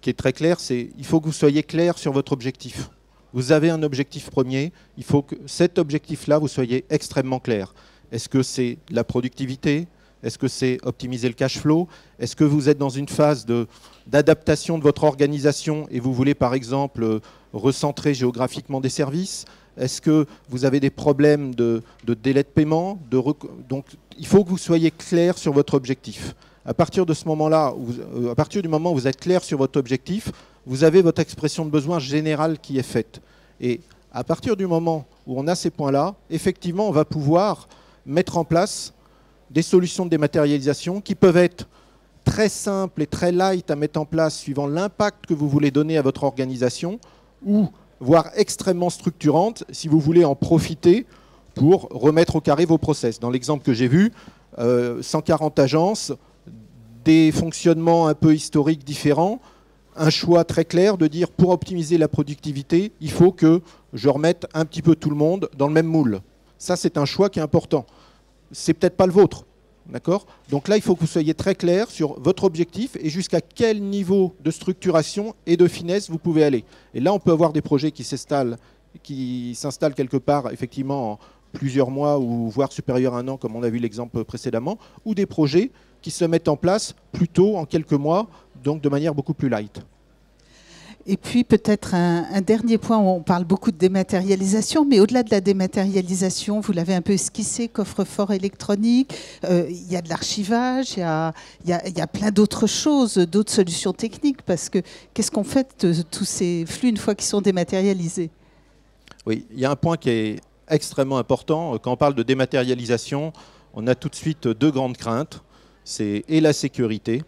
est très clair, c'est qu'il faut que vous soyez clair sur votre objectif. Vous avez un objectif premier, il faut que cet objectif-là, vous soyez extrêmement clair. Est-ce que c'est la productivité? Est-ce que c'est optimiser le cash flow? Est-ce que vous êtes dans une phase d'adaptation de votre organisation et vous voulez par exemple recentrer géographiquement des services? Est-ce que vous avez des problèmes de délai de paiement? Donc il faut que vous soyez clair sur votre objectif. À partir de ce moment-là, à partir du moment où vous êtes clair sur votre objectif, vous avez votre expression de besoin générale qui est faite. Et à partir du moment où on a ces points-là, effectivement, on va pouvoir mettre en place des solutions de dématérialisation qui peuvent être très simples et très light à mettre en place suivant l'impact que vous voulez donner à votre organisation, ou voire extrêmement structurantes si vous voulez en profiter pour remettre au carré vos process. Dans l'exemple que j'ai vu, 140 agences, des fonctionnements un peu historiques différents, un choix très clair de dire pour optimiser la productivité, il faut que je remette un petit peu tout le monde dans le même moule. Ça, c'est un choix qui est important. C'est peut-être pas le vôtre, d'accord? Donc là, il faut que vous soyez très clair sur votre objectif et jusqu'à quel niveau de structuration et de finesse vous pouvez aller. Et là, on peut avoir des projets qui s'installent quelque part, effectivement, en plusieurs mois ou voire supérieur à un an, comme on a vu l'exemple précédemment, ou des projets qui se mettent en place plutôt en quelques mois, donc de manière beaucoup plus light. Et puis peut-être un dernier point, on parle beaucoup de dématérialisation, mais au-delà de la dématérialisation, vous l'avez un peu esquissé, coffre-fort électronique, il y a de l'archivage, il y a plein d'autres choses, d'autres solutions techniques, parce que qu'est-ce qu'on fait de tous ces flux une fois qu'ils sont dématérialisés? Oui, il y a un point qui est extrêmement important. Quand on parle de dématérialisation, on a tout de suite deux grandes craintes. C'est et la sécurité,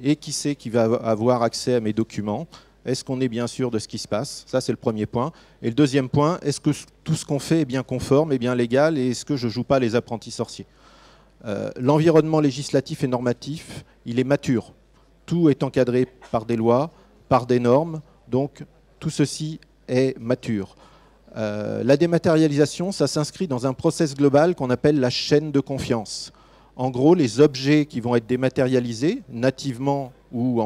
et qui c'est qui va avoir accès à mes documents. Est-ce qu'on est bien sûr de ce qui se passe? Ça, c'est le premier point. Et le deuxième point, est-ce que tout ce qu'on fait est bien conforme, est bien légal, et est-ce que je ne joue pas les apprentis sorciers? L'environnement législatif et normatif, il est mature. Tout est encadré par des lois, par des normes, donc tout ceci est mature. La dématérialisation, ça s'inscrit dans un process global qu'on appelle la chaîne de confiance. En gros, les objets qui vont être dématérialisés, nativement ou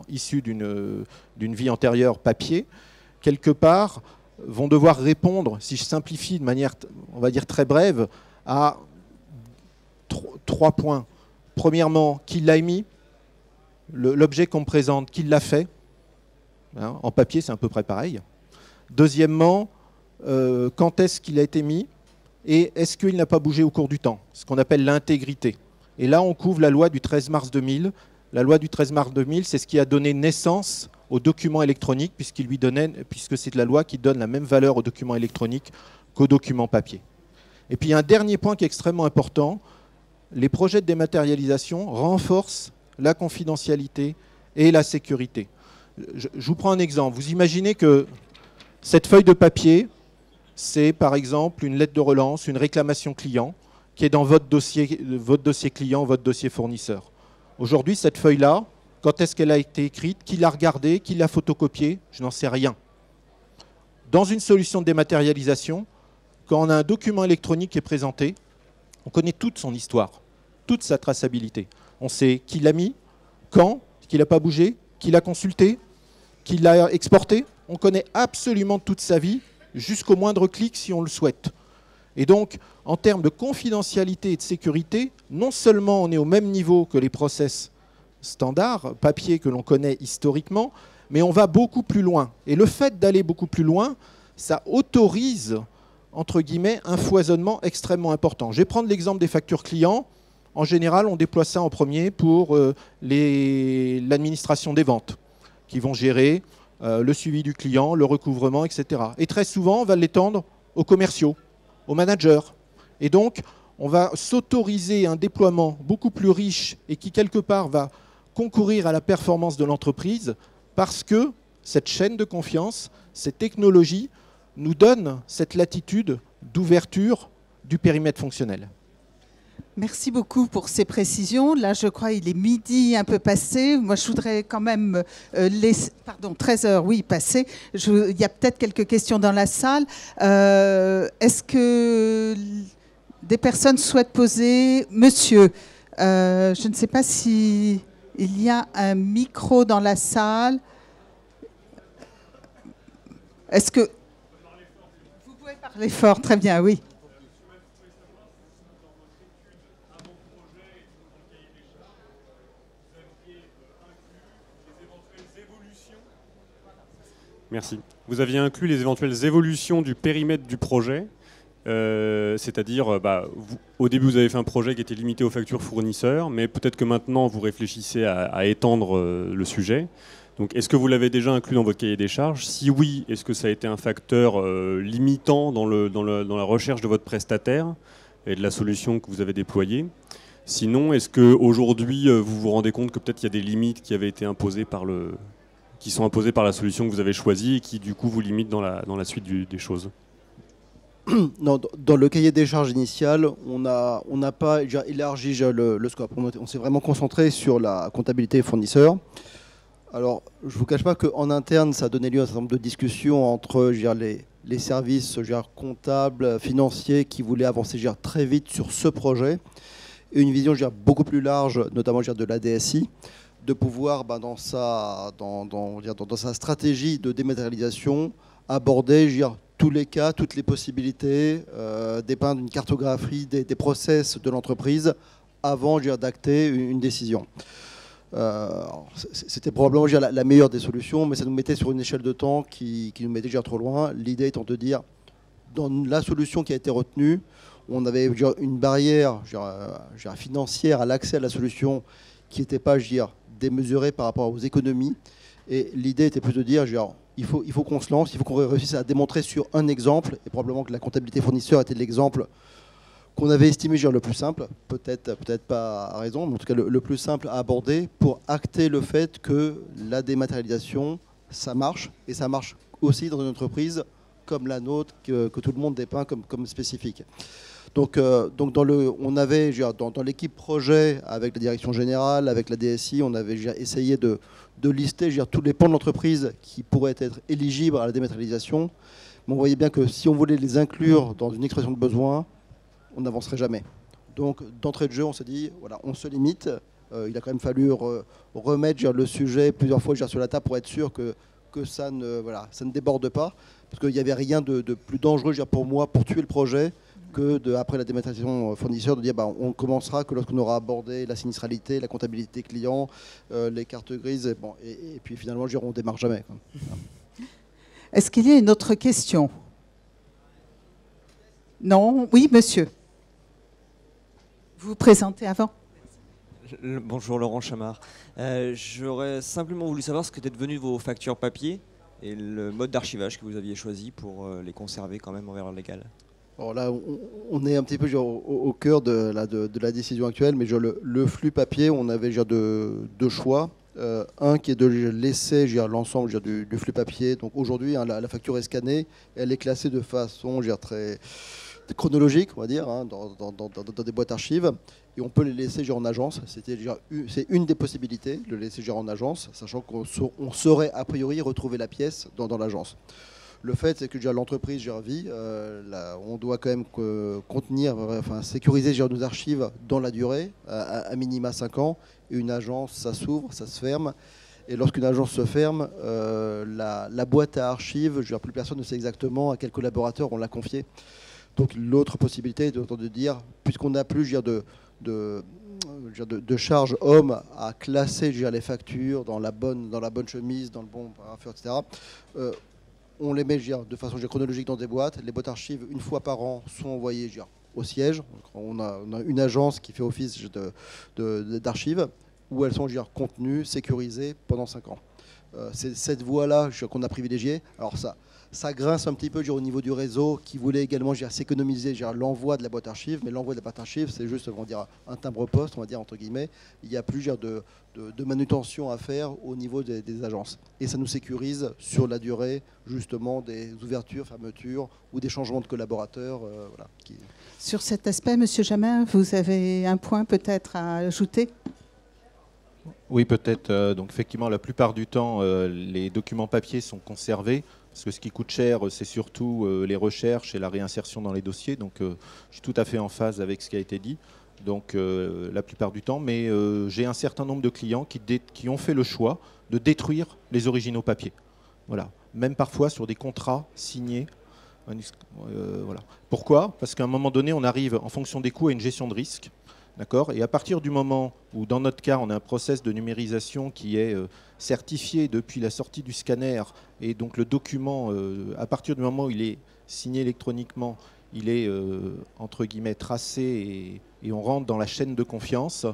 issus d'une vie antérieure papier, quelque part, vont devoir répondre, si je simplifie de manière, on va dire, très brève, à 3 points. Premièrement, qui l'a émis, l'objet qu'on me présente, qui l'a fait. Hein, en papier, c'est à peu près pareil. Deuxièmement, quand est-ce qu'il a été mis et est-ce qu'il n'a pas bougé au cours du temps, ce qu'on appelle l'intégrité. Et là, on couvre la loi du 13 mars 2000. La loi du 13 mars 2000, c'est ce qui a donné naissance aux documents électroniques, puisque c'est la loi qui donne la même valeur aux documents électroniques qu'aux documents papier. Et puis, il y a un dernier point qui est extrêmement important. Les projets de dématérialisation renforcent la confidentialité et la sécurité. Je vous prends un exemple. Vous imaginez que cette feuille de papier, c'est par exemple une lettre de relance, une réclamation client qui est dans votre dossier client, votre dossier fournisseur. Aujourd'hui, cette feuille-là, quand est-ce qu'elle a été écrite, qui l'a regardée, qui l'a photocopiée, je n'en sais rien. Dans une solution de dématérialisation, quand on a un document électronique qui est présenté, on connaît toute son histoire, toute sa traçabilité. On sait qui l'a mis, quand, qui n'a pas bougé, qui l'a consulté, qui l'a exporté. On connaît absolument toute sa vie, jusqu'au moindre clic si on le souhaite. Et donc, en termes de confidentialité et de sécurité, non seulement on est au même niveau que les process standards, papier que l'on connaît historiquement, mais on va beaucoup plus loin. Et le fait d'aller beaucoup plus loin, ça autorise, entre guillemets, un foisonnement extrêmement important. Je vais prendre l'exemple des factures clients. En général, on déploie ça en premier pour l'administration des ventes, qui vont gérer le suivi du client, le recouvrement, etc. Et très souvent, on va l'étendre aux commerciaux, aux managers. Et donc, on va s'autoriser un déploiement beaucoup plus riche et qui, quelque part, va concourir à la performance de l'entreprise parce que cette chaîne de confiance, ces technologies, nous donnent cette latitude d'ouverture du périmètre fonctionnel. Merci beaucoup pour ces précisions. Là, je crois qu'il est midi un peu passé. Moi, je voudrais quand même... 13 heures, oui, passé. Il y a peut-être quelques questions dans la salle. Est-ce que des personnes souhaitent poser... Monsieur, je ne sais pas s'il y a un micro dans la salle. Est-ce que... Vous pouvez parler fort, très bien, oui. Merci. Vous aviez inclus les éventuelles évolutions du périmètre du projet, c'est-à-dire, au début, vous avez fait un projet qui était limité aux factures fournisseurs, mais peut-être que maintenant, vous réfléchissez à étendre le sujet. Donc, est-ce que vous l'avez déjà inclus dans votre cahier des charges? Si oui, est-ce que ça a été un facteur limitant dans la recherche de votre prestataire et de la solution que vous avez déployée? Sinon, est-ce qu'aujourd'hui, vous vous rendez compte que peut-être il y a des limites qui avaient été imposées qui sont imposées par la solution que vous avez choisie et qui, du coup, vous limitent dans la suite des choses? Non, dans le cahier des charges initial, on n'a pas déjà élargi le scope. On s'est vraiment concentré sur la comptabilité fournisseur. Alors, je ne vous cache pas qu'en interne, ça a donné lieu à un certain nombre de discussions entre les services comptables, financiers qui voulaient avancer très vite sur ce projet et une vision beaucoup plus large, notamment de la DSI, de pouvoir, dans sa stratégie de dématérialisation, aborder tous les cas, toutes les possibilités, dépeindre une cartographie des process de l'entreprise avant d'acter une décision. C'était probablement la meilleure des solutions, mais ça nous mettait sur une échelle de temps qui nous mettait trop loin. L'idée étant de dire, dans la solution qui a été retenue, on avait une barrière financière à l'accès à la solution qui n'était pas démesurée par rapport aux économies. Et l'idée était plus de dire, il faut qu'on se lance, il faut qu'on réussisse à démontrer sur un exemple, et probablement que la comptabilité fournisseur était l'exemple qu'on avait estimé le plus simple, peut-être pas à raison, mais en tout cas le plus simple à aborder pour acter le fait que la dématérialisation, ça marche, et ça marche aussi dans une entreprise comme la nôtre, que tout le monde dépeint comme spécifique. Donc on avait, dans l'équipe projet, avec la direction générale, avec la DSI, on avait essayé de lister tous les pans de l'entreprise qui pourraient être éligibles à la dématérialisation. Mais on voyait bien que si on voulait les inclure dans une expression de besoin, on n'avancerait jamais. Donc d'entrée de jeu, on s'est dit, voilà, on se limite. Il a quand même fallu remettre le sujet plusieurs fois sur la table pour être sûr que ça ne déborde pas. Parce qu'il n'y avait rien de plus dangereux pour moi, pour tuer le projet, que après la dématérialisation fournisseur, de dire on commencera que lorsqu'on aura abordé la sinistralité, la comptabilité client, les cartes grises, et puis finalement on ne démarre jamais. Est-ce qu'il y a une autre question? Non? Oui, monsieur. Vous vous présentez avant? Bonjour, Laurent Chamard. J'aurais simplement voulu savoir ce qu'étaient devenues vos factures papier et le mode d'archivage que vous aviez choisi pour les conserver quand même en valeur légale. Alors là, on est un petit peu au cœur de la décision actuelle, mais le flux papier, on avait deux choix. Un qui est de laisser l'ensemble du flux papier. Donc aujourd'hui, la facture est scannée, elle est classée de façon très chronologique, on va dire, dans des boîtes archives, et on peut les laisser en agence. C'est une des possibilités, de le laisser en agence, sachant qu'on saurait a priori retrouver la pièce dans l'agence. Le fait, c'est que l'entreprise vit, on doit quand même sécuriser nos archives dans la durée, à minima 5 ans. Et une agence, ça s'ouvre, ça se ferme. Et lorsqu'une agence se ferme, la boîte à archives, plus personne ne sait exactement à quel collaborateur on l'a confié. Donc l'autre possibilité est de dire, puisqu'on n'a plus de charge homme à classer les factures dans la bonne chemise, dans le bon paragraphe, etc., on les met de façon chronologique dans des boîtes. Les boîtes archives, une fois par an, sont envoyées au siège. On a une agence qui fait office d'archives où elles sont contenues, sécurisées pendant 5 ans. C'est cette voie-là qu'on a privilégiée. Alors ça grince un petit peu au niveau du réseau qui voulait également s'économiser l'envoi de la boîte archive, mais l'envoi de la boîte archive, c'est juste un timbre-poste, on va dire entre guillemets. Il n'y a plus de manutention à faire au niveau des agences. Et ça nous sécurise sur la durée justement des ouvertures, fermetures ou des changements de collaborateurs. Sur cet aspect, Monsieur Jamin, vous avez un point peut-être à ajouter? Oui, peut-être. Donc effectivement, la plupart du temps, les documents papier sont conservés. Parce que ce qui coûte cher, c'est surtout les recherches et la réinsertion dans les dossiers. Donc je suis tout à fait en phase avec ce qui a été dit. Donc la plupart du temps. Mais j'ai un certain nombre de clients qui ont fait le choix de détruire les originaux papiers. Voilà. Même parfois sur des contrats signés. Voilà. Pourquoi? Parce qu'à un moment donné, on arrive en fonction des coûts à une gestion de risque. D'accord. Et à partir du moment où, dans notre cas, on a un process de numérisation qui est certifié depuis la sortie du scanner, et donc le document, à partir du moment où il est signé électroniquement, il est, entre guillemets, tracé et on rentre dans la chaîne de confiance,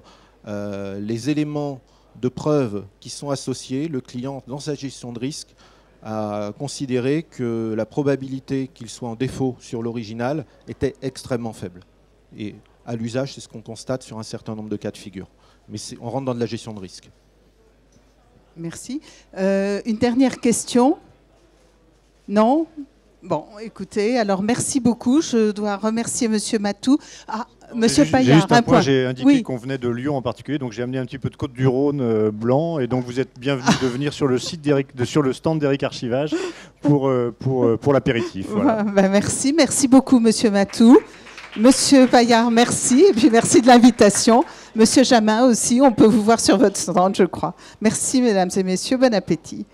les éléments de preuve qui sont associés, le client, dans sa gestion de risque, a considéré que la probabilité qu'il soit en défaut sur l'original était extrêmement faible. Et à l'usage, c'est ce qu'on constate sur un certain nombre de cas de figure. Mais on rentre dans de la gestion de risque. Merci. Une dernière question? Non? Bon, écoutez, alors merci beaucoup. Je dois remercier Monsieur Matou. Ah, Monsieur Paillard, juste un point. J'ai indiqué oui, qu'on venait de Lyon en particulier, donc j'ai amené un petit peu de Côte-du-Rhône blanc, et donc vous êtes bienvenue de venir sur le site sur le stand d'Éric Archivage pour l'apéritif. Voilà. Merci beaucoup Monsieur Matou. Monsieur Paillard, merci. Et puis merci de l'invitation. Monsieur Jamin aussi, on peut vous voir sur votre stand, je crois. Merci mesdames et messieurs, bon appétit.